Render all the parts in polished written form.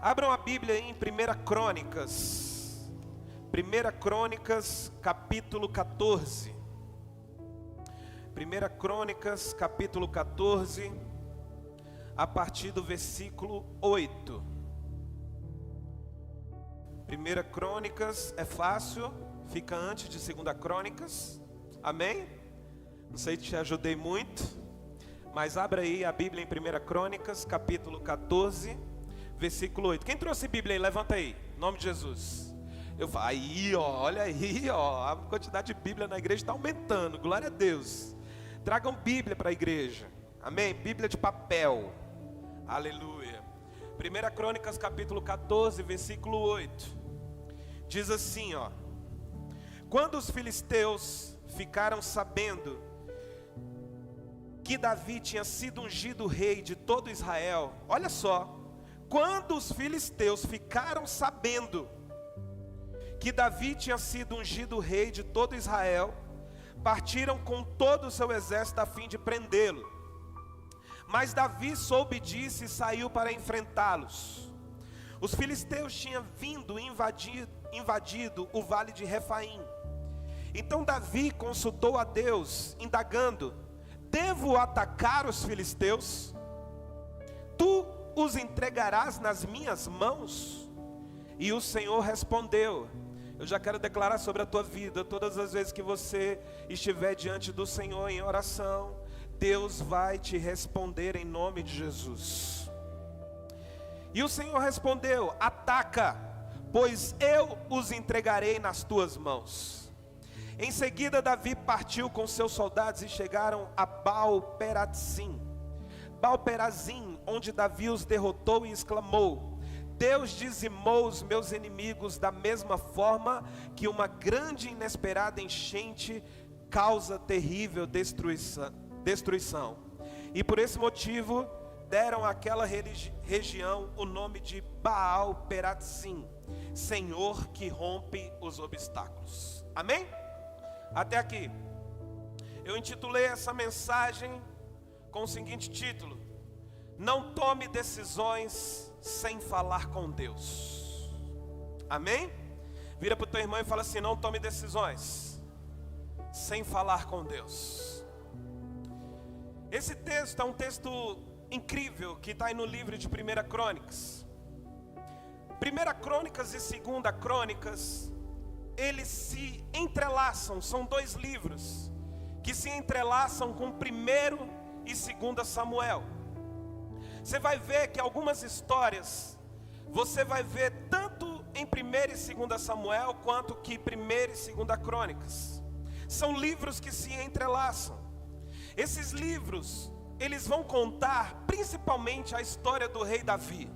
Abram a Bíblia em 1 Crônicas. 1 Crônicas, capítulo 14. 1 Crônicas, capítulo 14, a partir do versículo 8. 1 Crônicas é fácil, fica antes de 2 Crônicas. Amém? Não sei se te ajudei muito, mas abra aí a Bíblia em 1 Crônicas, capítulo 14, versículo 8. Quem trouxe Bíblia aí? Levanta aí, em nome de Jesus. Aí, ó, olha aí, ó, a quantidade de Bíblia na igreja está aumentando, glória a Deus. Tragam Bíblia para a igreja, amém? Bíblia de papel, aleluia. 1 Crônicas, capítulo 14, versículo 8. Diz assim, ó: quando os filisteus ficaram sabendo que Davi tinha sido ungido rei de todo Israel, olha só, quando os filisteus ficaram sabendo que Davi tinha sido ungido rei de todo Israel, partiram com todo o seu exército a fim de prendê-lo. Mas Davi soube disso e saiu para enfrentá-los. Os filisteus tinham vindo invadido o vale de Refaim. Então Davi consultou a Deus, indagando: devo atacar os filisteus? Tu os entregarás nas minhas mãos? E o Senhor respondeu: eu já quero declarar sobre a tua vida, todas as vezes que você estiver diante do Senhor em oração, Deus vai te responder em nome de Jesus. E o Senhor respondeu: ataca, pois eu os entregarei nas tuas mãos. Em seguida Davi partiu com seus soldados e chegaram a Baal-Perazim, onde Davi os derrotou e exclamou: Deus dizimou os meus inimigos da mesma forma que uma grande e inesperada enchente causa terrível destruição. E por esse motivo deram àquela região o nome de Baal-Perazim, Senhor que rompe os obstáculos. Amém? Até aqui. Eu intitulei essa mensagem com o seguinte título: não tome decisões sem falar com Deus. Amém? Vira para o teu irmão e fala assim: não tome decisões sem falar com Deus. Esse texto é um texto incrível que está aí no livro de 1 Crônicas. 1 Crônicas e 2 Crônicas, eles se entrelaçam, são dois livros que se entrelaçam com 1 e 2 Samuel. Você vai ver que algumas histórias, você vai ver tanto em 1 e 2 Samuel, quanto que 1 e 2 Crônicas. São livros que se entrelaçam. Esses livros, eles vão contar principalmente a história do rei Davi.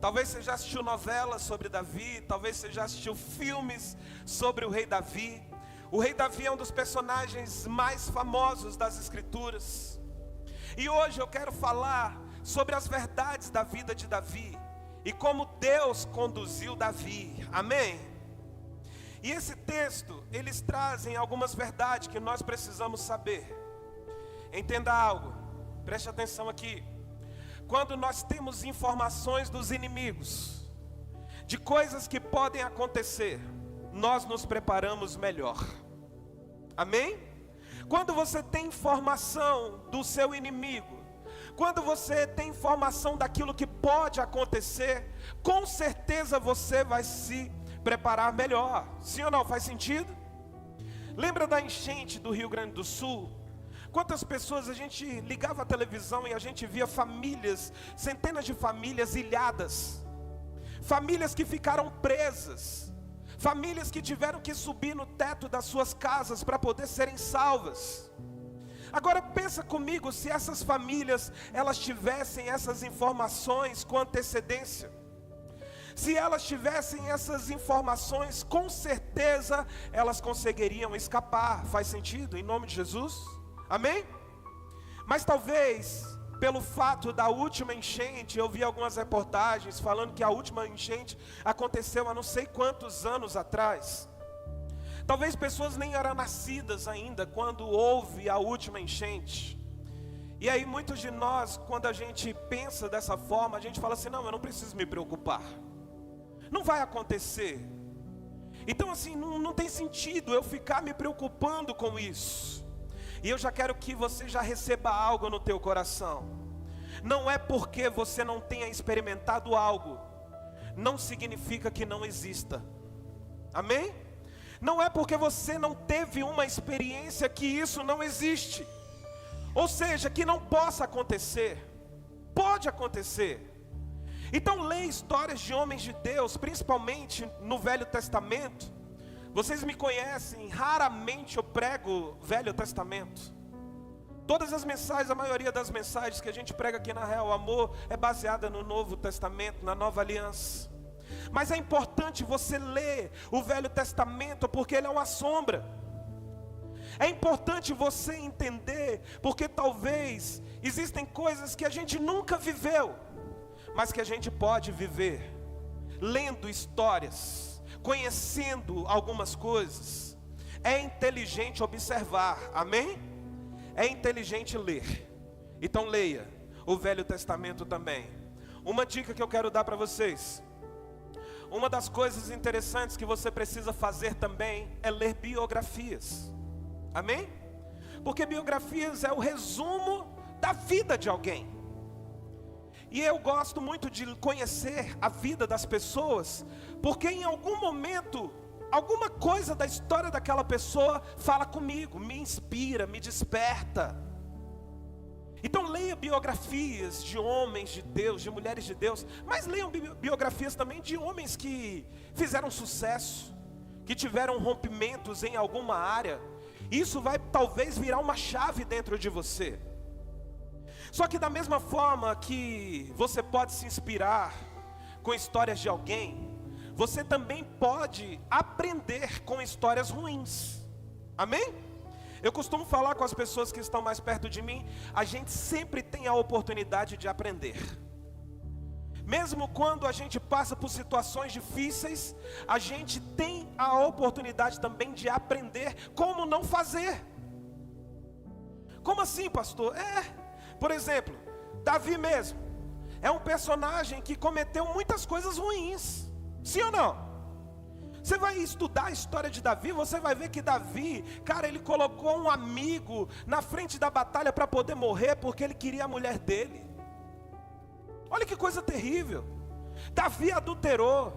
Talvez você já assistiu novelas sobre Davi, talvez você já assistiu filmes sobre o rei Davi. O rei Davi é um dos personagens mais famosos das escrituras. E hoje eu quero falar sobre as verdades da vida de Davi e como Deus conduziu Davi, amém? E esse texto, eles trazem algumas verdades que nós precisamos saber. Entenda algo, preste atenção aqui. Quando nós temos informações dos inimigos, de coisas que podem acontecer, nós nos preparamos melhor, amém? Quando você tem informação do seu inimigo, quando você tem informação daquilo que pode acontecer, com certeza você vai se preparar melhor. Sim ou não? Faz sentido? Lembra da enchente do Rio Grande do Sul? Quantas pessoas a gente ligava a televisão e a gente via famílias, centenas de famílias ilhadas, famílias que ficaram presas, famílias que tiveram que subir no teto das suas casas para poder serem salvas. Agora pensa comigo, se essas famílias, elas tivessem essas informações com antecedência, se elas tivessem essas informações, com certeza elas conseguiriam escapar. Faz sentido? Em nome de Jesus? Amém? Mas talvez, pelo fato da última enchente, eu vi algumas reportagens falando que a última enchente aconteceu há não sei quantos anos atrás. Talvez pessoas nem eram nascidas ainda quando houve a última enchente. E aí muitos de nós, quando a gente pensa dessa forma, a gente fala assim, não, eu não preciso me preocupar, não vai acontecer. Então assim, não tem sentido eu ficar me preocupando com isso. E eu já quero que você já receba algo no teu coração. Não é porque você não tenha experimentado algo, não significa que não exista. Amém? Não é porque você não teve uma experiência que isso não existe. Ou seja, que não possa acontecer. Pode acontecer. Então leia histórias de homens de Deus, principalmente no Velho Testamento. Vocês me conhecem, raramente eu prego Velho Testamento. Todas as mensagens, a maioria das mensagens que a gente prega aqui na Real Amor é baseada no Novo Testamento, na Nova Aliança. Mas é importante você ler o Velho Testamento, porque ele é uma sombra. É importante você entender, porque talvez existem coisas que a gente nunca viveu, mas que a gente pode viver, lendo histórias, conhecendo algumas coisas. É inteligente observar, amém? É inteligente ler. Então leia o Velho Testamento também. Uma dica que eu quero dar para vocês: uma das coisas interessantes que você precisa fazer também é ler biografias. Amém? Porque biografias é o resumo da vida de alguém. E eu gosto muito de conhecer a vida das pessoas, porque em algum momento, alguma coisa da história daquela pessoa fala comigo, me inspira, me desperta. Então leia biografias de homens de Deus, de mulheres de Deus, mas leiam biografias também de homens que fizeram sucesso, que tiveram rompimentos em alguma área. Isso vai talvez virar uma chave dentro de você. Só que da mesma forma que você pode se inspirar com histórias de alguém, você também pode aprender com histórias ruins. Amém? Eu costumo falar com as pessoas que estão mais perto de mim, a gente sempre tem a oportunidade de aprender. Mesmo quando a gente passa por situações difíceis, a gente tem a oportunidade também de aprender como não fazer. Como assim, pastor? Por exemplo, Davi mesmo é um personagem que cometeu muitas coisas ruins. Sim ou não? Você vai estudar a história de Davi, você vai ver que Davi, cara, ele colocou um amigo na frente da batalha para poder morrer, porque ele queria a mulher dele. Olha que coisa terrível. Davi adulterou.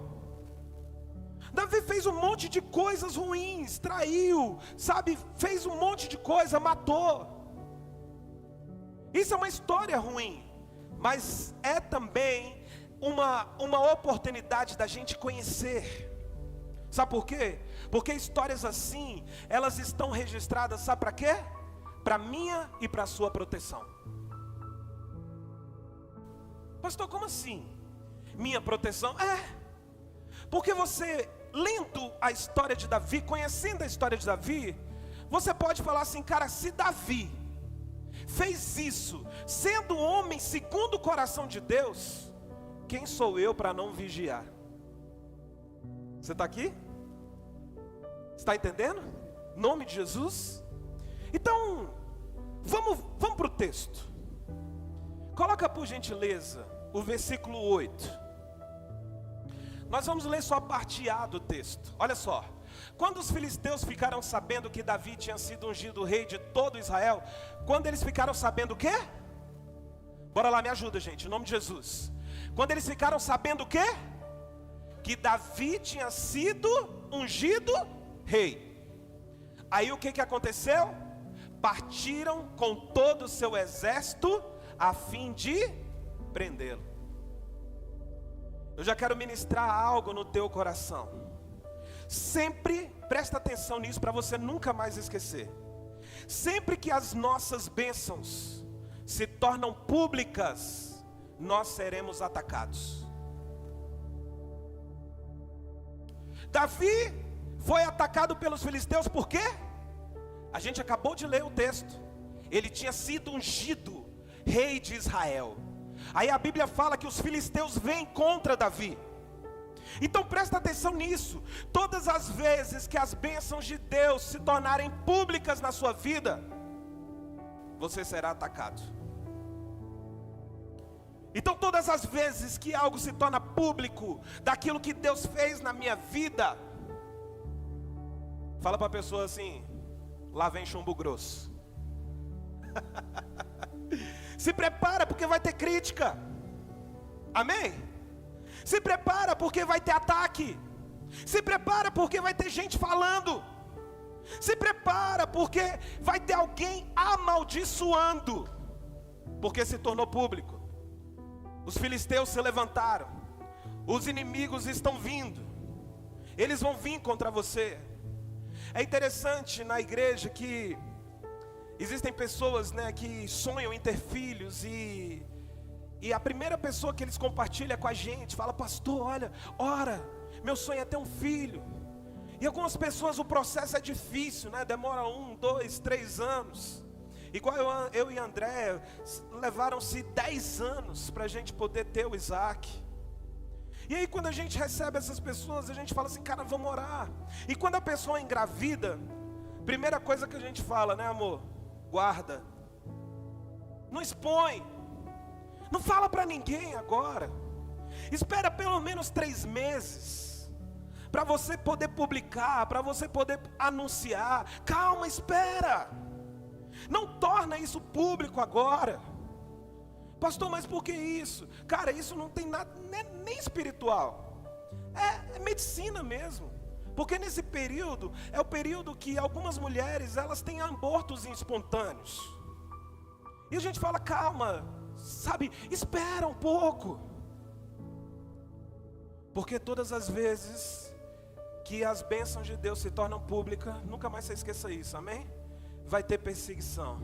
Davi fez um monte de coisas ruins, traiu, sabe, fez um monte de coisa, matou. Isso é uma história ruim, mas é também uma oportunidade da gente conhecer. Sabe por quê? Porque histórias assim, elas estão registradas, sabe para quê? Para minha e para a sua proteção. Pastor, como assim? Minha proteção? Porque você, lendo a história de Davi, conhecendo a história de Davi, você pode falar assim, cara, se Davi fez isso, sendo homem segundo o coração de Deus, quem sou eu para não vigiar? Você está aqui? Está entendendo? Em nome de Jesus. Então, vamos para o texto. Coloca por gentileza o versículo 8. Nós vamos ler só a parte A do texto. Olha só. Quando os filisteus ficaram sabendo que Davi tinha sido ungido rei de todo Israel, quando eles ficaram sabendo o quê? Bora lá, me ajuda, gente, em nome de Jesus. Quando eles ficaram sabendo o quê? Que Davi tinha sido ungido rei. Aí o que aconteceu? Partiram com todo o seu exército a fim de prendê-lo. Eu já quero ministrar algo no teu coração. Sempre presta atenção nisso para você nunca mais esquecer. Sempre que as nossas bênçãos se tornam públicas, nós seremos atacados. Davi foi atacado pelos filisteus por quê? A gente acabou de ler o texto. Ele tinha sido ungido rei de Israel. Aí a Bíblia fala que os filisteus vêm contra Davi. Então presta atenção nisso. Todas as vezes que as bênçãos de Deus se tornarem públicas na sua vida, você será atacado. Então todas as vezes que algo se torna público, daquilo que Deus fez na minha vida, fala para a pessoa assim: lá vem chumbo grosso. Se prepara porque vai ter crítica. Amém? Se prepara porque vai ter ataque. Se prepara porque vai ter gente falando. Se prepara porque vai ter alguém amaldiçoando, porque se tornou público. Os filisteus se levantaram. Os inimigos estão vindo. Eles vão vir contra você. É interessante na igreja que existem pessoas, né, que sonham em ter filhos e a primeira pessoa que eles compartilham com a gente fala: pastor, olha, ora, meu sonho é ter um filho. E algumas pessoas o processo é difícil, né? Demora 1, 2, 3 anos. Igual eu e André, levaram-se 10 anos para a gente poder ter o Isaac. E aí quando a gente recebe essas pessoas, a gente fala assim: cara, vamos orar. E quando a pessoa é engravida, primeira coisa que a gente fala, né, amor? Guarda. Não expõe. Não fala para ninguém agora. Espera pelo menos 3 meses. Para você poder publicar, para você poder anunciar. Calma, espera. Não torna isso público agora. Pastor, mas por que isso? Cara, isso não tem nada, nem espiritual. É medicina mesmo. Porque nesse período, é o período que algumas mulheres, elas têm abortos espontâneos. E a gente fala: calma, sabe, espera um pouco. Porque todas as vezes que as bênçãos de Deus se tornam públicas, nunca mais você esqueça isso, amém? Vai ter perseguição.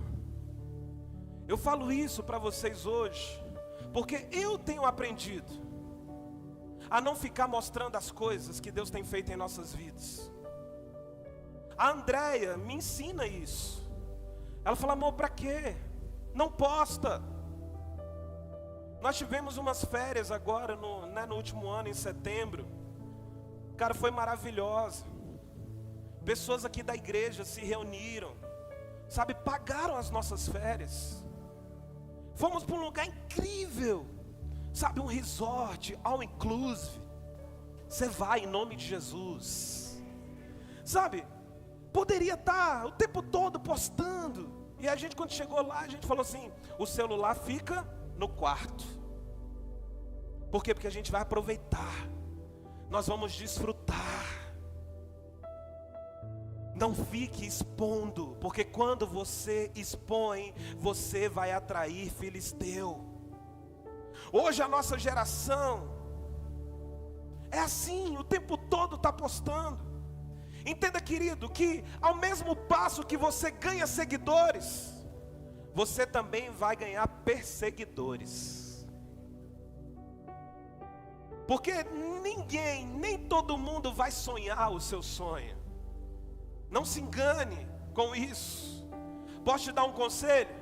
Eu falo isso para vocês hoje, porque eu tenho aprendido a não ficar mostrando as coisas que Deus tem feito em nossas vidas. A Andréia me ensina isso. Ela fala: amor, para quê? Não posta. Nós tivemos umas férias agora no último ano, em setembro. Cara, foi maravilhosa. Pessoas aqui da igreja se reuniram, sabe, pagaram as nossas férias. Fomos para um lugar incrível, sabe, um resort, all inclusive. Você vai em nome de Jesus. Sabe, poderia estar o tempo todo postando. E a gente, quando chegou lá, a gente falou assim: o celular fica no quarto. Por quê? Porque a gente vai aproveitar. Nós vamos desfrutar. Não fique expondo, porque quando você expõe, você vai atrair filisteu. Hoje a nossa geração é assim, o tempo todo está postando. Entenda, querido, que ao mesmo passo que você ganha seguidores, você também vai ganhar perseguidores. Porque nem todo mundo vai sonhar o seu sonho. Não se engane com isso. Posso te dar um conselho?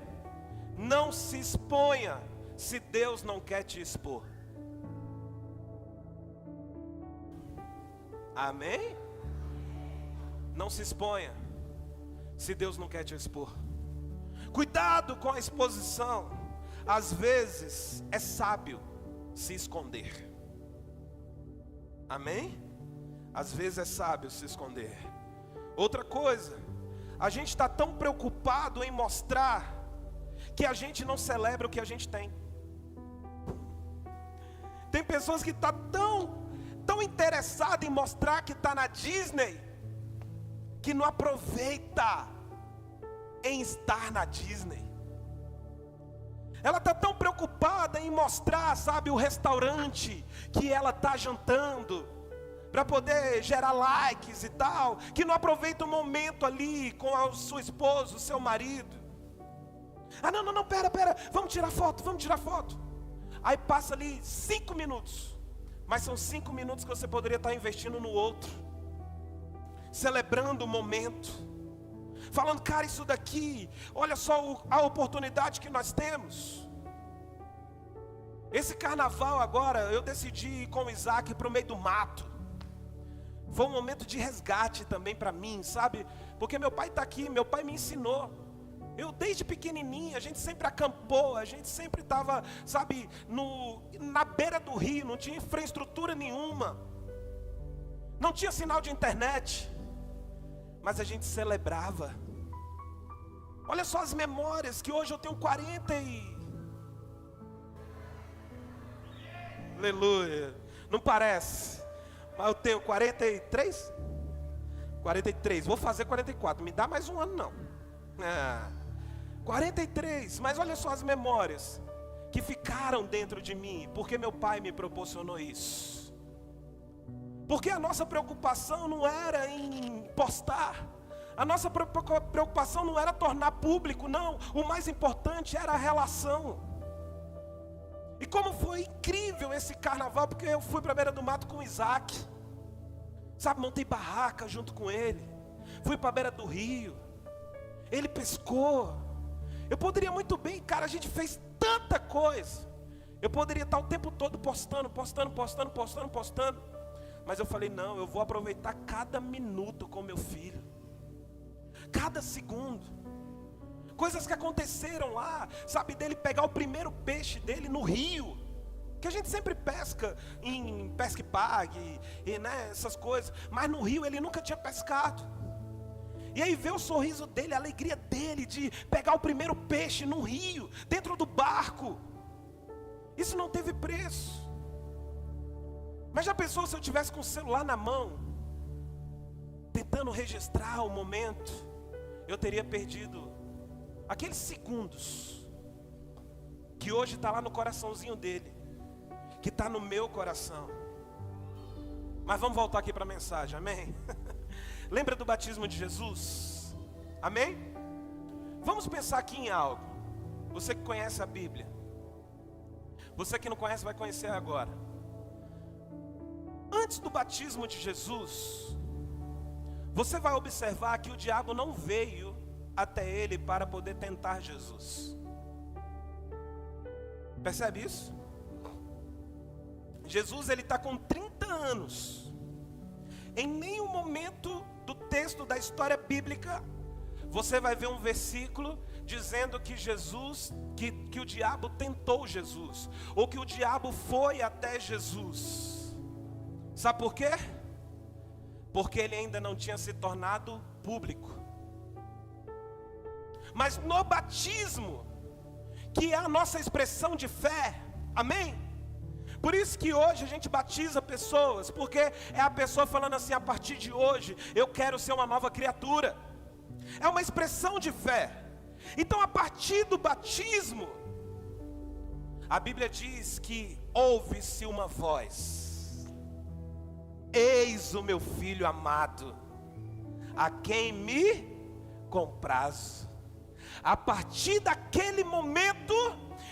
Não se exponha se Deus não quer te expor. Amém? Não se exponha se Deus não quer te expor. Cuidado com a exposição. Às vezes é sábio se esconder. Amém? Às vezes é sábio se esconder. Outra coisa, a gente está tão preocupado em mostrar que a gente não celebra o que a gente tem. Tem pessoas que estão tão interessadas em mostrar que está na Disney, que não aproveita em estar na Disney. Ela está tão preocupada em mostrar, sabe, o restaurante que ela está jantando, para poder gerar likes e tal, que não aproveita o momento ali com a sua esposa, o seu marido. Ah, não, pera, vamos tirar foto. Aí passa ali 5 minutos, mas são 5 minutos que você poderia estar investindo no outro, celebrando o momento, falando: cara, isso daqui, olha só a oportunidade que nós temos. Esse carnaval agora, eu decidi ir com o Isaac para o meio do mato. Foi um momento de resgate também para mim, sabe? Porque meu pai está aqui, meu pai me ensinou. Eu desde pequenininho, a gente sempre acampou, a gente sempre estava, sabe, na beira do rio, não tinha infraestrutura nenhuma, não tinha sinal de internet, mas a gente celebrava. Olha só as memórias, que hoje eu tenho 40 e... Aleluia, não parece, mas eu tenho 43? 43, vou fazer 44, me dá mais um ano não. 43, mas olha só as memórias que ficaram dentro de mim, porque meu pai me proporcionou isso. Porque a nossa preocupação não era em postar, a nossa preocupação não era tornar público, não. O mais importante era a relação. E como foi incrível esse carnaval, porque eu fui para a beira do mato com o Isaac, sabe, montei barraca junto com ele, fui para a beira do rio, ele pescou. Eu poderia muito bem, cara, a gente fez tanta coisa. Eu poderia estar o tempo todo postando. Mas eu falei, não, eu vou aproveitar cada minuto com meu filho. Cada segundo. Coisas que aconteceram lá, sabe, dele pegar o primeiro peixe dele no rio. Que a gente sempre pesca em pesca e pague, e, né, essas coisas. Mas no rio ele nunca tinha pescado. E aí vê o sorriso dele, a alegria dele de pegar o primeiro peixe no rio, dentro do barco. Isso não teve preço. Mas já pensou se eu tivesse com o celular na mão, tentando registrar o momento? Eu teria perdido aqueles segundos, que hoje está lá no coraçãozinho dele, que está no meu coração. Mas vamos voltar aqui para a mensagem, amém? Lembra do batismo de Jesus? Amém? Vamos pensar aqui em algo. Você que conhece a Bíblia, você que não conhece vai conhecer agora. Antes do batismo de Jesus, você vai observar que o diabo não veio até ele para poder tentar Jesus. Percebe isso? Jesus, ele está com 30 anos. Em nenhum momento do texto da história bíblica você vai ver um versículo dizendo que Jesus, que o diabo tentou Jesus, ou que o diabo foi até Jesus. Sabe por quê? Porque ele ainda não tinha se tornado público. Mas no batismo, que é a nossa expressão de fé, amém? Por isso que hoje a gente batiza pessoas, porque é a pessoa falando assim, a partir de hoje, eu quero ser uma nova criatura. É uma expressão de fé. Então a partir do batismo, a Bíblia diz que ouve-se uma voz: eis o meu filho amado, a quem me comprazo. A partir daquele momento,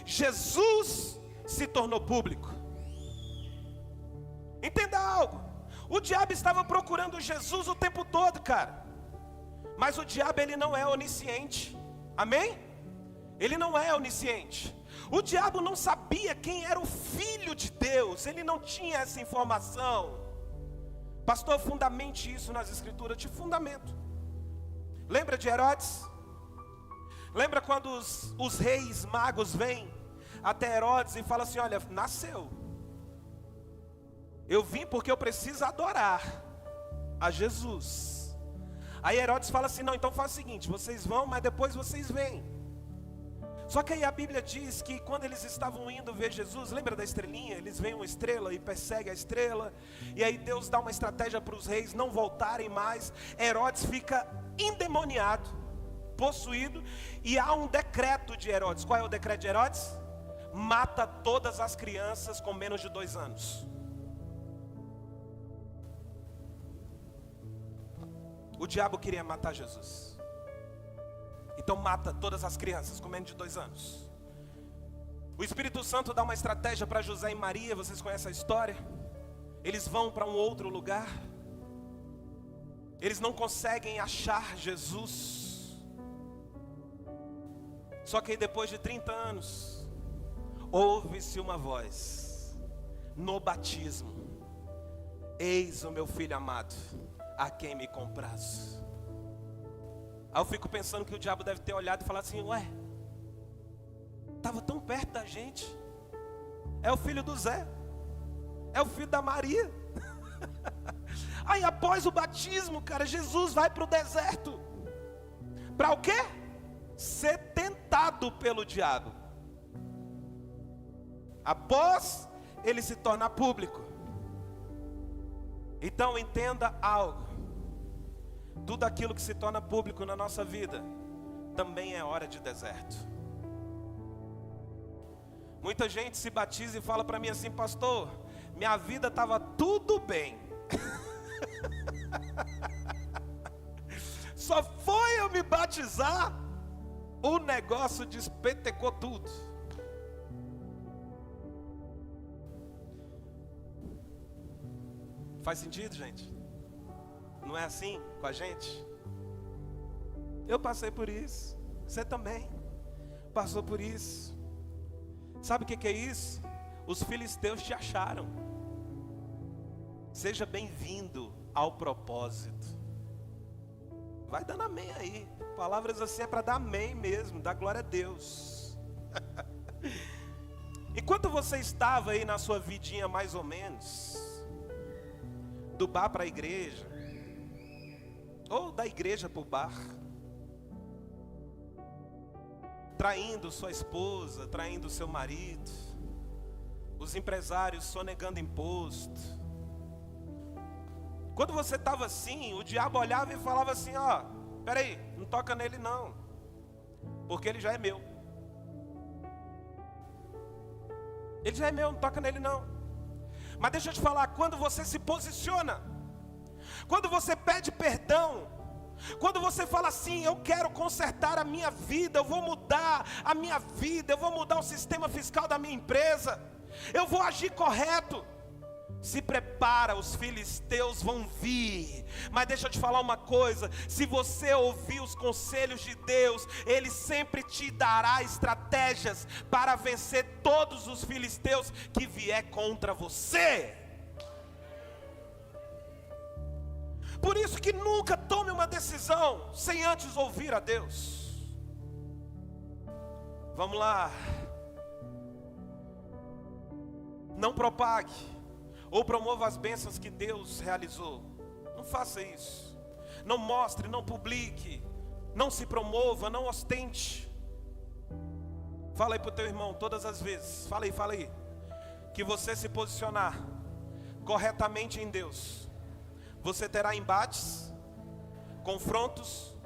Jesus se tornou público. Entenda algo, o diabo estava procurando Jesus o tempo todo, cara. Mas o diabo, ele não é onisciente, amém? Ele não é onisciente. O diabo não sabia quem era o Filho de Deus, ele não tinha essa informação. Pastor, fundamente isso nas escrituras, de fundamento. Lembra de Herodes? Lembra quando os reis magos vêm até Herodes e falam assim, olha, nasceu. Eu vim porque eu preciso adorar a Jesus. Aí Herodes fala assim, não, então faz o seguinte, vocês vão, mas depois vocês vêm. Só que aí a Bíblia diz que quando eles estavam indo ver Jesus, lembra da estrelinha? Eles veem uma estrela e perseguem a estrela. E aí Deus dá uma estratégia para os reis não voltarem mais. Herodes fica endemoniado, possuído. E há um decreto de Herodes. Qual é o decreto de Herodes? Mata todas as crianças com menos de 2 anos. O diabo queria matar Jesus. Então mata todas as crianças com menos de 2 anos. O Espírito Santo dá uma estratégia para José e Maria. Vocês conhecem a história? Eles vão para um outro lugar. Eles não conseguem achar Jesus. Só que aí depois de 30 anos, ouve-se uma voz no batismo: eis o meu filho amado, a quem me comprazo. Aí eu fico pensando que o diabo deve ter olhado e falado assim: ué, estava tão perto da gente. É o filho do Zé, é o filho da Maria. Aí após o batismo, cara, Jesus vai para o deserto. Para o quê? Ser tentado pelo diabo. Após ele se tornar público. Então entenda algo: tudo aquilo que se torna público na nossa vida também é hora de deserto. Muita gente se batiza e fala para mim assim: pastor, minha vida estava tudo bem. Só foi eu me batizar, o negócio despetecou tudo. Faz sentido, gente? Não é assim com a gente? Eu passei por isso. Você também passou por isso. Sabe o que é isso? Os filisteus te acharam. Seja bem-vindo ao propósito. Vai dando amém aí. Palavras assim é para dar amém mesmo, dar glória a Deus. Enquanto você estava aí na sua vidinha mais ou menos, do bar para a igreja, ou da igreja para o bar, traindo sua esposa, traindo seu marido, os empresários sonegando imposto. Quando você estava assim, o diabo olhava e falava assim: ó, peraí, não toca nele não, porque ele já é meu. Ele já é meu, não toca nele não. Mas deixa eu te falar, quando você se posiciona, quando você pede perdão, quando você fala assim: eu quero consertar a minha vida, eu vou mudar a minha vida, eu vou mudar o sistema fiscal da minha empresa, eu vou agir correto. Se prepara, os filisteus vão vir. Mas deixa eu te falar uma coisa: se você ouvir os conselhos de Deus, Ele sempre te dará estratégias para vencer todos os filisteus que vier contra você. Por isso que nunca tome uma decisão sem antes ouvir a Deus. Vamos lá. Não propague ou promova as bênçãos que Deus realizou. Não faça isso. Não mostre, não publique, não se promova, não ostente. Fala aí para o teu irmão todas as vezes. Fala aí. Que você se posicionar corretamente em Deus, você terá embates, confrontos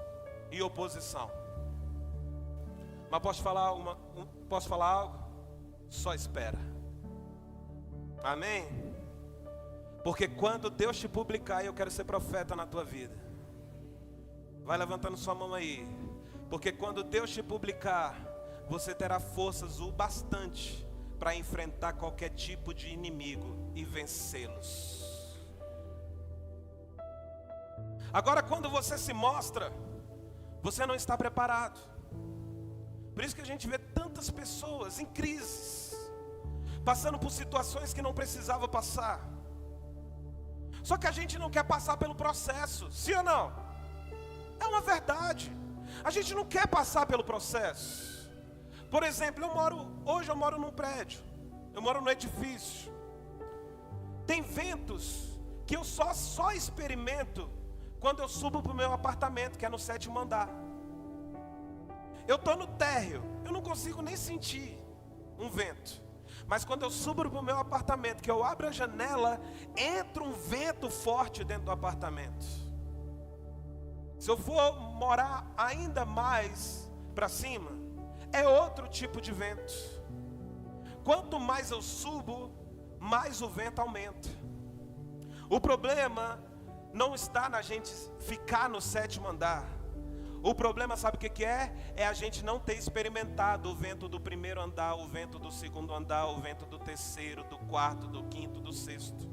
e oposição. Mas posso falar algo? Só espera. Amém? Porque quando Deus te publicar, eu quero ser profeta na tua vida. Vai levantando sua mão aí. Porque quando Deus te publicar, você terá forças o bastante para enfrentar qualquer tipo de inimigo e vencê-los. Agora, quando você se mostra, você não está preparado. Por isso que a gente vê tantas pessoas em crises, passando por situações que não precisava passar. Só que a gente não quer passar pelo processo, sim ou não? É uma verdade. A gente não quer passar pelo processo. Por exemplo, hoje eu moro num prédio, eu moro num edifício. Tem ventos que eu só experimento quando eu subo para o meu apartamento, que é no 7º andar. Eu estou no térreo, eu não consigo nem sentir um vento. Mas quando eu subo para o meu apartamento, que eu abro a janela, entra um vento forte dentro do apartamento. Se eu for morar ainda mais para cima, é outro tipo de vento. Quanto mais eu subo, mais o vento aumenta. O problema não está na gente ficar no 7º andar. O problema, sabe o que é? É a gente não ter experimentado o vento do 1º andar, o vento do 2º andar, o vento do 3º, do 4º, do 5º, do 6º.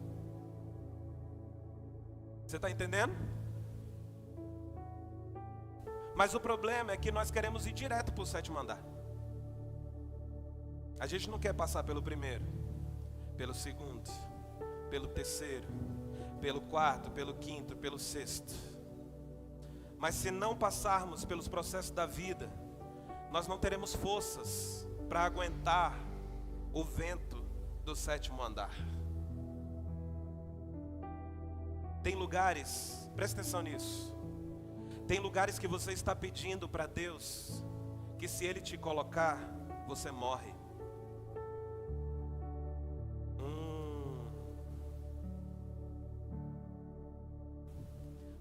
Você está entendendo? Mas o problema é que nós queremos ir direto para o 7º andar. A gente não quer passar pelo 1º, pelo 2º, pelo 3º, pelo 4º, pelo 5º, pelo 6º. Mas se não passarmos pelos processos da vida, nós não teremos forças para aguentar o vento do 7º andar. Tem lugares, presta atenção nisso. Tem lugares que você está pedindo para Deus, que se Ele te colocar, você morre.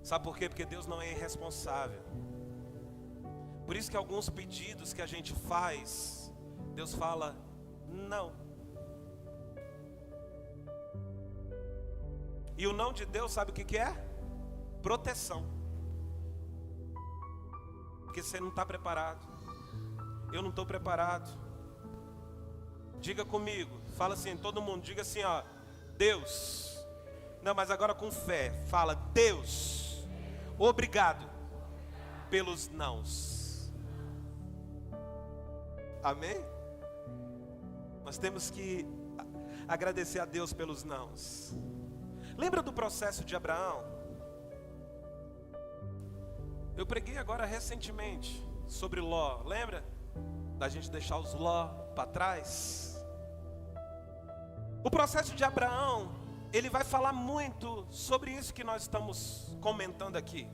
Sabe por quê? Porque Deus não é irresponsável. Por isso que alguns pedidos que a gente faz, Deus fala, não. E o não de Deus, sabe o que é? Proteção. Porque você não está preparado. Eu não estou preparado. Diga comigo, fala assim, todo mundo, diga assim, ó, Deus. Não, mas agora com fé, fala, Deus. Obrigado pelos nãos. Amém? Nós temos que agradecer a Deus pelos nãos. Lembra do processo de Abraão? Eu preguei agora recentemente sobre Ló. Lembra? Da gente deixar os Ló para trás. O processo de Abraão, ele vai falar muito sobre isso que nós estamos comentando aqui.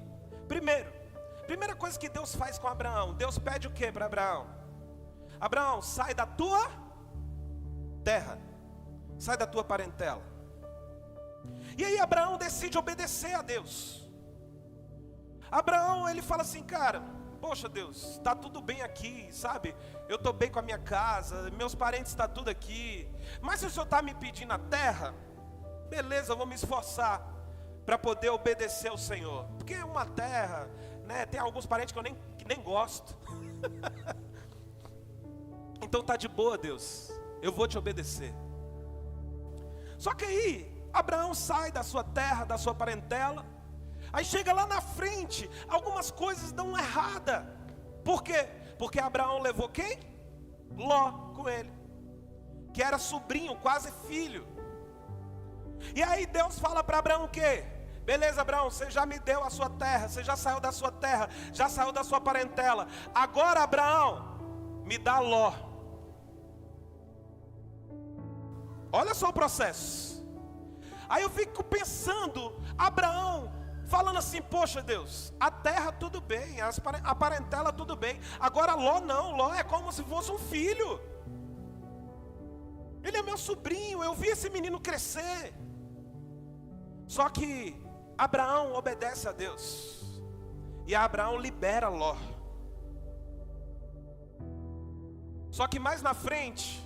Primeira coisa que Deus faz com Abraão, Deus pede o que para Abraão? Abraão, sai da tua terra, sai da tua parentela. E aí Abraão decide obedecer a Deus. Abraão, ele fala assim, cara, poxa Deus, está tudo bem aqui, sabe? Eu estou bem com a minha casa, meus parentes estão tudo aqui. Mas se o Senhor está me pedindo a terra, beleza, eu vou me esforçar para poder obedecer ao Senhor. Porque uma terra, né, tem alguns parentes que eu nem gosto. Então tá de boa, Deus, eu vou te obedecer. Só que aí, Abraão sai da sua terra, da sua parentela. Aí chega lá na frente, algumas coisas dão errada. Por quê? Porque Abraão levou quem? Ló com ele, que era sobrinho, quase filho. E aí Deus fala para Abraão o quê? Beleza, Abraão, você já me deu a sua terra, você já saiu da sua terra, já saiu da sua parentela. Agora, Abraão, me dá Ló. Olha só o processo. Aí eu fico pensando, Abraão falando assim, poxa Deus, a terra tudo bem, a parentela tudo bem. Agora Ló não, Ló é como se fosse um filho. Ele é meu sobrinho, eu vi esse menino crescer. Só que Abraão obedece a Deus. E Abraão libera Ló. Só que mais na frente,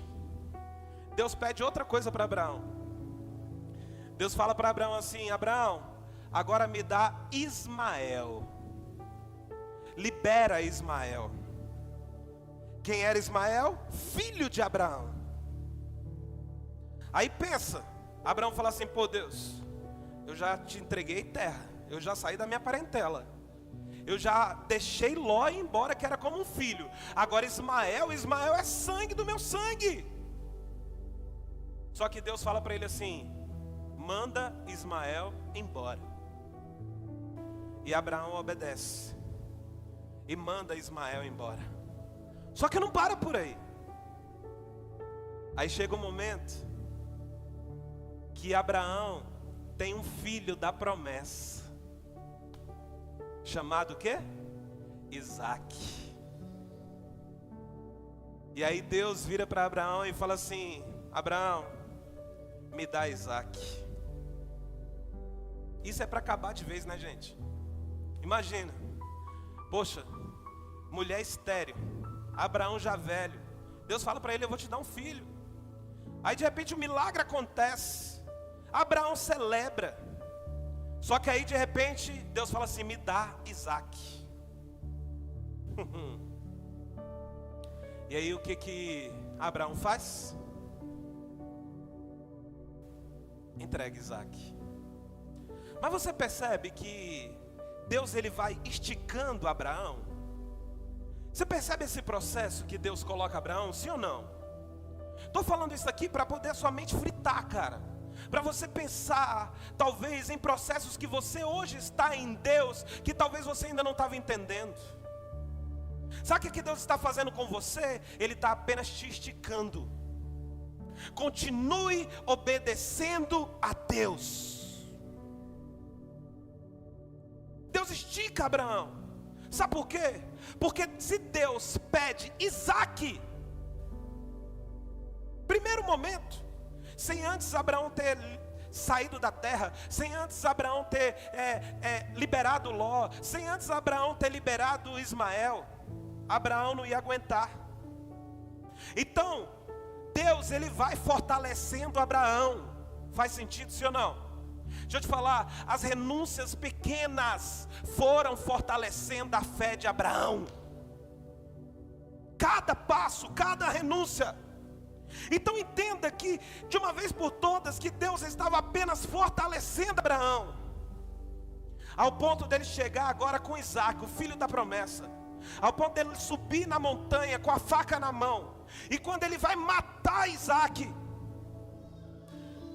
Deus pede outra coisa para Abraão. Deus fala para Abraão assim, Abraão, agora me dá Ismael. Libera Ismael. Quem era Ismael? Filho de Abraão. Aí pensa, Abraão fala assim, pô Deus, eu já te entreguei terra, eu já saí da minha parentela, eu já deixei Ló ir embora, que era como um filho. Agora Ismael é sangue do meu sangue. Só que Deus fala para ele assim, manda Ismael embora. E Abraão obedece e manda Ismael embora. Só que não para por aí. Aí chega um momento que Abraão tem um filho da promessa, chamado o quê? Isaque. E aí Deus vira para Abraão e fala assim, Abraão, me dá Isaque. Isso é para acabar de vez, né, gente? Imagina, poxa, mulher estéril, Abraão já velho, Deus fala para ele, eu vou te dar um filho. Aí de repente um milagre acontece, Abraão celebra. Só que aí de repente Deus fala assim, me dá Isaque. E aí o que Abraão faz? Entrega Isaque. Mas você percebe que Deus ele vai esticando Abraão? Você percebe esse processo que Deus coloca Abraão, sim ou não? Estou falando isso aqui para poder a sua mente fritar, cara. para você pensar, talvez, em processos que você hoje está em Deus, que talvez você ainda não estava entendendo. Sabe o que Deus está fazendo com você? Ele está apenas te esticando. Continue obedecendo a Deus. Deus estica Abraão. Sabe por quê? Porque se Deus pede Isaque, primeiro momento, sem antes Abraão ter saído da terra, sem antes Abraão ter liberado Ló, sem antes Abraão ter liberado Ismael, Abraão não ia aguentar. Então Deus, ele vai fortalecendo Abraão. Faz sentido, sim ou não? Deixa eu te falar, as renúncias pequenas foram fortalecendo a fé de Abraão. Cada passo, cada renúncia. Então entenda que, de uma vez por todas, que Deus estava apenas fortalecendo Abraão, ao ponto dele chegar agora com Isaque, o filho da promessa, ao ponto dele subir na montanha com a faca na mão. E quando ele vai matar Isaque,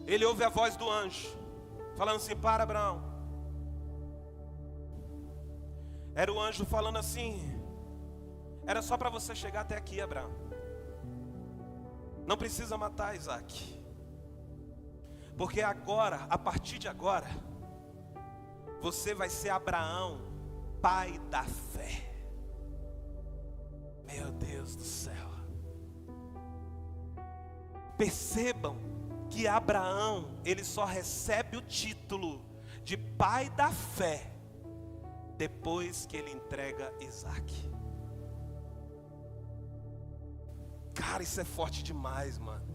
ele ouve a voz do anjo falando assim: para, Abraão. Era o anjo falando assim: era só para você chegar até aqui, Abraão. Não precisa matar Isaque, porque agora, a partir de agora, você vai ser Abraão, pai da fé. Meu Deus do céu. Percebam que Abraão, ele só recebe o título de pai da fé depois que ele entrega Isaque. Cara, isso é forte demais, mano.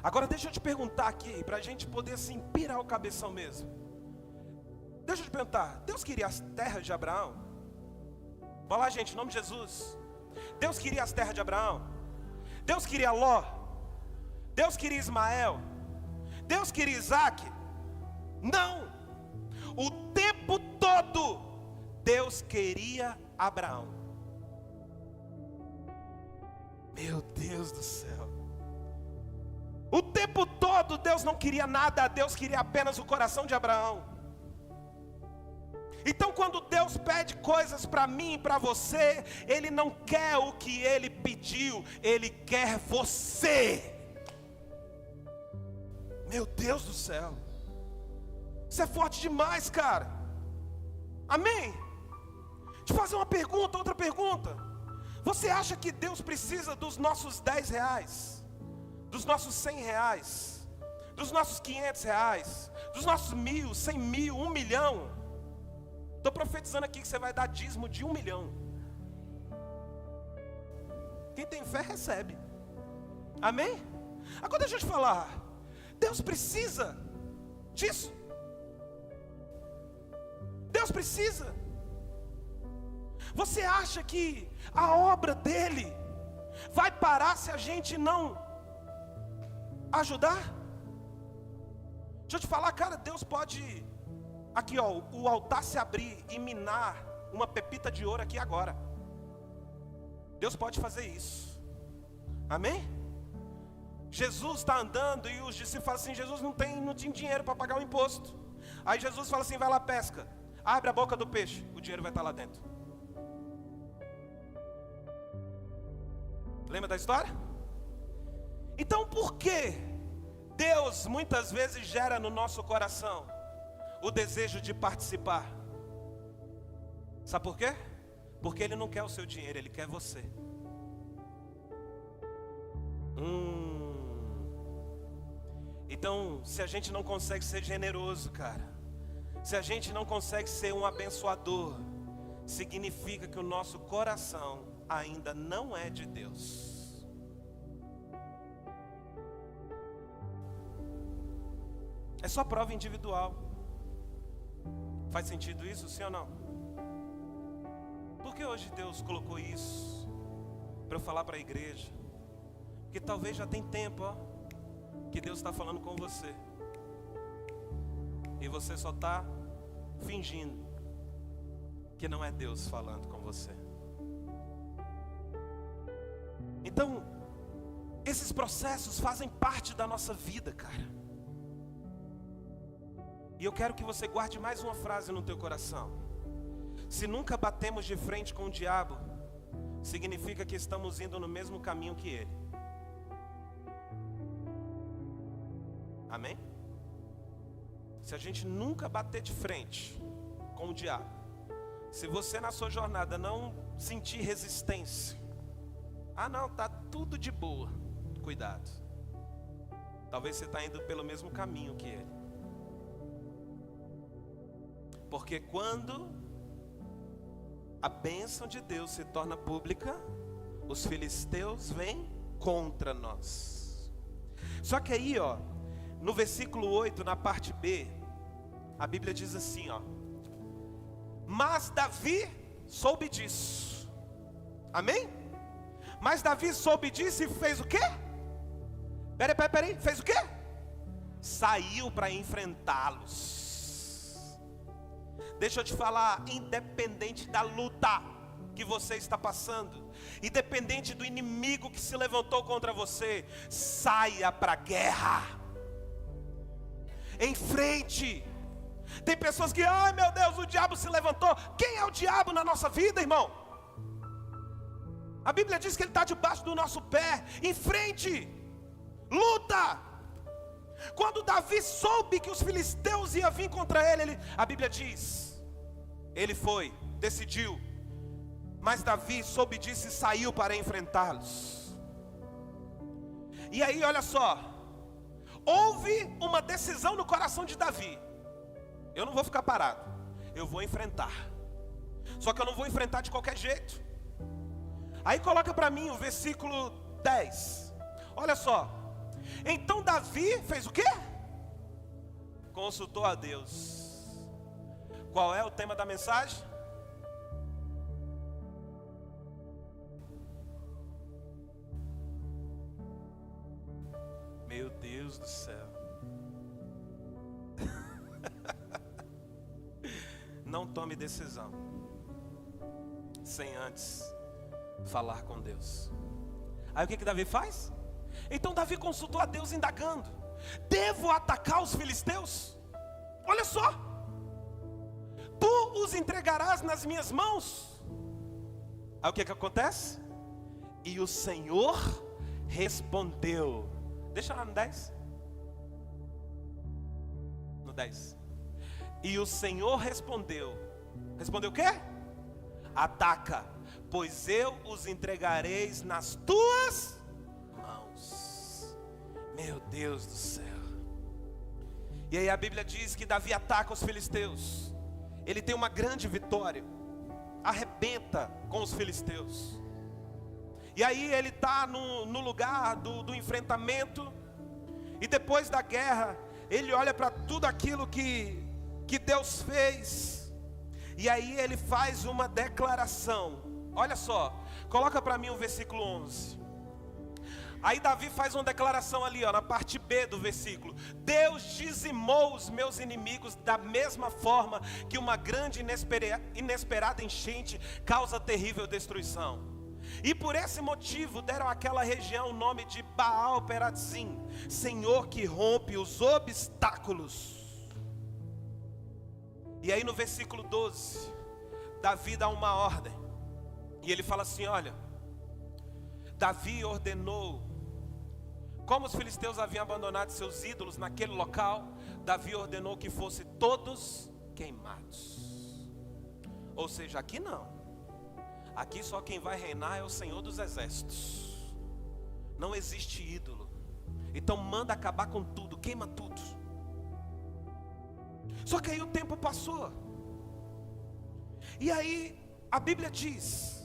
Agora deixa eu te perguntar aqui, pra gente poder assim pirar o cabeção mesmo. Deixa eu te perguntar, Deus queria as terras de Abraão? Vai lá, gente, em nome de Jesus. Deus queria as terras de Abraão? Deus queria Ló? Deus queria Ismael? Deus queria Isaque? Não. O tempo todo Deus queria Abraão. Meu Deus do céu. O tempo todo Deus não queria nada, Deus queria apenas o coração de Abraão. Então quando Deus pede coisas para mim e para você, Ele não quer o que Ele pediu, Ele quer você. Meu Deus do céu. Isso é forte demais, cara. Amém? Deixa eu fazer uma pergunta, outra pergunta. Você acha que Deus precisa dos nossos 10 reais? Dos nossos 100 reais? Dos nossos 500 reais? Dos nossos 1.000, 100 mil, 1 milhão? Estou profetizando aqui que você vai dar dízimo de 1 milhão. Quem tem fé recebe. Amém? Agora deixa eu te falar. Deus precisa disso. Deus precisa. Você acha que a obra dele vai parar se a gente não ajudar? Deixa eu te falar, cara, Deus pode, aqui ó, o altar se abrir e minar uma pepita de ouro aqui agora. Deus pode fazer isso. Amém? Jesus está andando e os discípulos falam assim: Jesus não tinha dinheiro para pagar o imposto. Aí Jesus fala assim: vai lá, pesca, abre a boca do peixe, o dinheiro vai estar lá dentro. Lembra da história? Então por que Deus muitas vezes gera no nosso coração o desejo de participar? Sabe por quê? Porque Ele não quer o seu dinheiro, Ele quer você. Então, se a gente não consegue ser generoso, cara, se a gente não consegue ser um abençoador, significa que o nosso coração ainda não é de Deus. É só prova individual. Faz sentido isso, sim ou não? Por que hoje Deus colocou isso para eu falar para a igreja? Porque talvez já tem tempo, ó, que Deus está falando com você, e você só está fingindo que não é Deus falando com você. Então, esses processos fazem parte da nossa vida, cara. E eu quero que você guarde mais uma frase no teu coração. Se nunca batemos de frente com o diabo, significa que estamos indo no mesmo caminho que ele. Amém? Se a gente nunca bater de frente com o diabo, se você na sua jornada não sentir resistência, não, tá tudo de boa, cuidado. Talvez você está indo pelo mesmo caminho que ele. Porque quando a bênção de Deus se torna pública, os filisteus vêm contra nós. Só que aí, no versículo 8, na parte B, a Bíblia diz assim, mas Davi soube disso. Amém? Mas Davi soube disso e fez o quê? Peraí, fez o quê? Saiu para enfrentá-los. Deixa eu te falar, independente da luta que você está passando, independente do inimigo que se levantou contra você, saia para a guerra. Em frente. Tem pessoas que, ai meu Deus, o diabo se levantou. Quem é o diabo na nossa vida, irmão? A Bíblia diz que ele está debaixo do nosso pé. Em frente, luta. Quando Davi soube que os filisteus iam vir contra ele, a Bíblia diz, ele foi, decidiu. Mas Davi soube disso e saiu para enfrentá-los. E aí olha só, houve uma decisão no coração de Davi. Eu não vou ficar parado, eu vou enfrentar. Só que eu não vou enfrentar de qualquer jeito. Aí coloca para mim o versículo 10. Olha só. Então Davi fez o quê? Consultou a Deus. Qual é o tema da mensagem? Meu Deus do céu. Não tome decisão sem antes falar com Deus. Aí o que Davi faz? Então Davi consultou a Deus indagando: devo atacar os filisteus? Olha só, tu os entregarás nas minhas mãos. Aí o que acontece? E o Senhor respondeu. Deixa lá no 10. No 10. E o Senhor respondeu. Respondeu o quê? Ataca, pois eu os entregareis nas tuas mãos. Meu Deus do céu. E aí a Bíblia diz que Davi ataca os filisteus. Ele tem uma grande vitória, arrebenta com os filisteus. E aí ele está no lugar do enfrentamento. E depois da guerra, ele olha para tudo aquilo que Deus fez. E aí ele faz uma declaração. Olha só, coloca para mim o versículo 11. Aí Davi faz uma declaração ali, na parte B do versículo. Deus dizimou os meus inimigos da mesma forma que uma grande inesperada enchente causa terrível destruição. E por esse motivo deram àquela região o nome de Baal-Perazim, Senhor que rompe os obstáculos. E aí no versículo 12, Davi dá uma ordem. E ele fala assim, olha, Davi ordenou, como os filisteus haviam abandonado seus ídolos naquele local, Davi ordenou que fossem todos queimados. Ou seja, aqui não. Aqui só quem vai reinar é o Senhor dos Exércitos. Não existe ídolo. Então manda acabar com tudo, queima tudo. Só que aí o tempo passou. E aí a Bíblia diz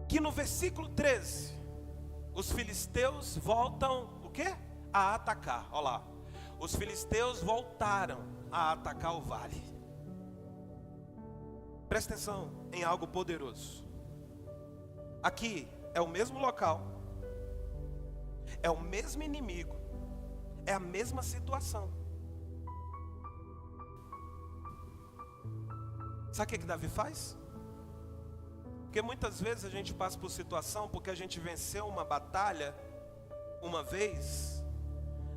que no versículo 13, os filisteus voltam o quê? A atacar. Olha lá. Os filisteus voltaram a atacar o vale. Presta atenção em algo poderoso. Aqui é o mesmo local, é o mesmo inimigo, é a mesma situação. Sabe o que Davi faz? Porque muitas vezes a gente passa por situação porque a gente venceu uma batalha uma vez,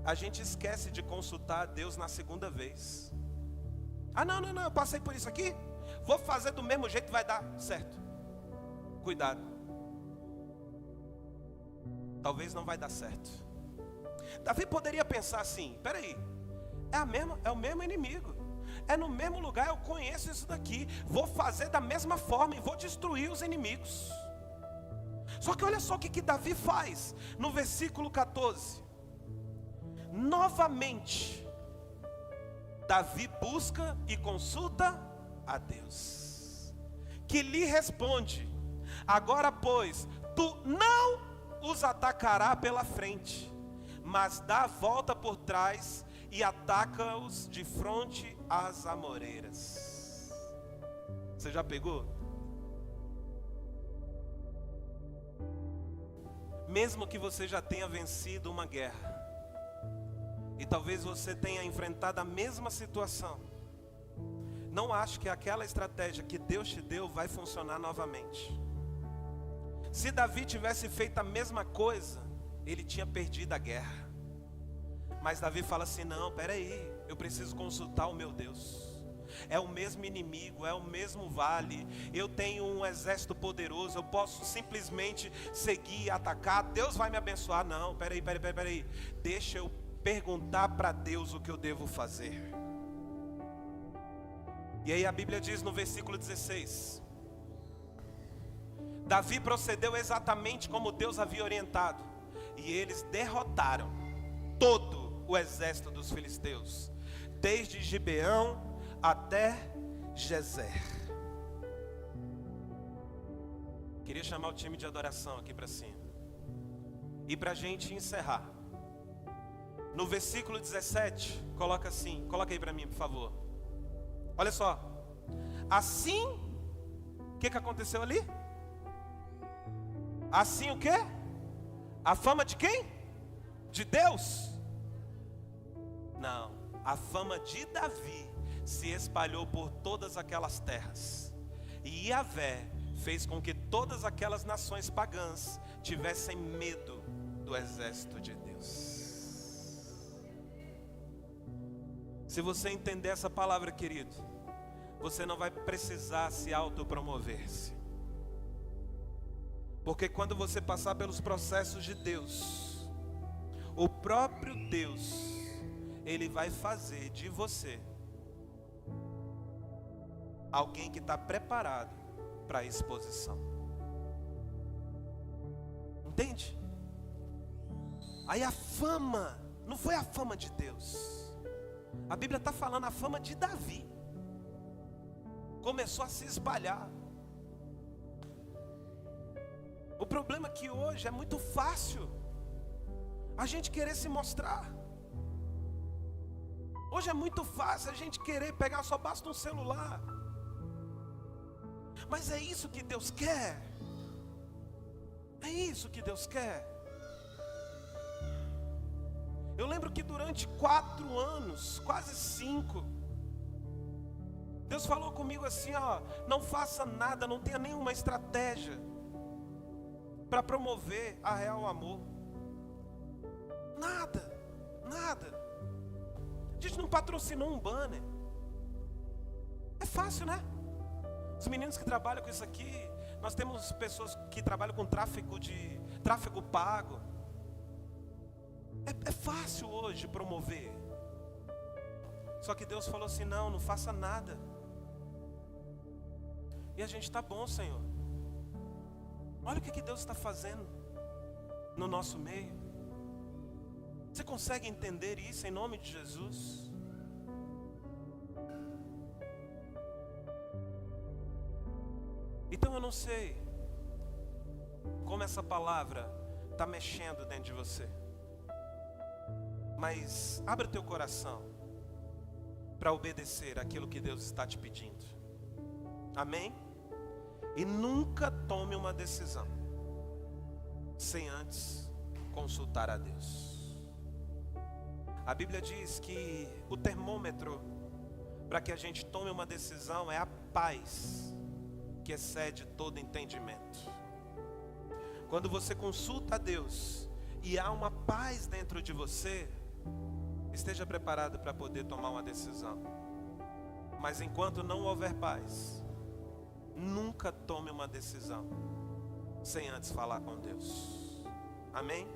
a gente esquece de consultar a Deus na segunda vez. Ah, não, eu passei por isso aqui, vou fazer do mesmo jeito, vai dar certo. Cuidado, talvez não vai dar certo. Davi poderia pensar assim: peraí, é o mesmo inimigo, é no mesmo lugar, eu conheço isso daqui, vou fazer da mesma forma e vou destruir os inimigos. Só que olha só o que Davi faz no versículo 14. Novamente Davi busca e consulta a Deus, que lhe responde: agora pois, tu não os atacará pela frente, mas dá a volta por trás e ataca-os de fronte às amoreiras. Você já pegou? Mesmo que você já tenha vencido uma guerra, e talvez você tenha enfrentado a mesma situação, não ache que aquela estratégia que Deus te deu vai funcionar novamente. Se Davi tivesse feito a mesma coisa, ele tinha perdido a guerra. Mas Davi fala assim: não, peraí, eu preciso consultar o meu Deus. É o mesmo inimigo, é o mesmo vale, eu tenho um exército poderoso, eu posso simplesmente seguir e atacar, Deus vai me abençoar. Não, peraí, deixa eu perguntar para Deus o que eu devo fazer. E aí a Bíblia diz no versículo 16: Davi procedeu exatamente como Deus havia orientado, e eles derrotaram todo o exército dos filisteus, desde Gibeão até Gezer. Queria chamar o time de adoração aqui para cima. E para a gente encerrar, no versículo 17, coloca assim, coloca aí para mim, por favor. Olha só. Assim, o que aconteceu ali? Assim o quê? A fama de quem? De Deus? Não, a fama de Davi se espalhou por todas aquelas terras, e Yahvé fez com que todas aquelas nações pagãs tivessem medo do exército de Deus. Se você entender essa palavra, querido, você não vai precisar se autopromover-se, porque quando você passar pelos processos de Deus, o próprio Deus, Ele vai fazer de você alguém que está preparado para a exposição. Entende? Aí a fama não foi a fama de Deus. A Bíblia está falando a fama de Davi. Começou a se espalhar. O problema é que hoje é muito fácil a gente querer se mostrar. Hoje é muito fácil a gente querer pegar, só basta um celular. Mas é isso que Deus quer? É isso que Deus quer? Eu lembro que durante 4 anos, quase 5, Deus falou comigo assim: ó, não faça nada, não tenha nenhuma estratégia para promover a real amor. Nada. A gente não patrocinou um banner. É fácil, né? Os meninos que trabalham com isso aqui, nós temos pessoas que trabalham com tráfego pago. É fácil hoje promover. Só que Deus falou assim: não faça nada. E a gente está bom, Senhor. Olha o que Deus está fazendo no nosso meio. Você consegue entender isso em nome de Jesus? Então eu não sei como essa palavra está mexendo dentro de você, mas abre o teu coração para obedecer aquilo que Deus está te pedindo. Amém? E nunca tome uma decisão sem antes consultar a Deus. A Bíblia diz que o termômetro para que a gente tome uma decisão é a paz que excede todo entendimento. Quando você consulta a Deus e há uma paz dentro de você, esteja preparado para poder tomar uma decisão. Mas enquanto não houver paz, nunca tome uma decisão sem antes falar com Deus. Amém?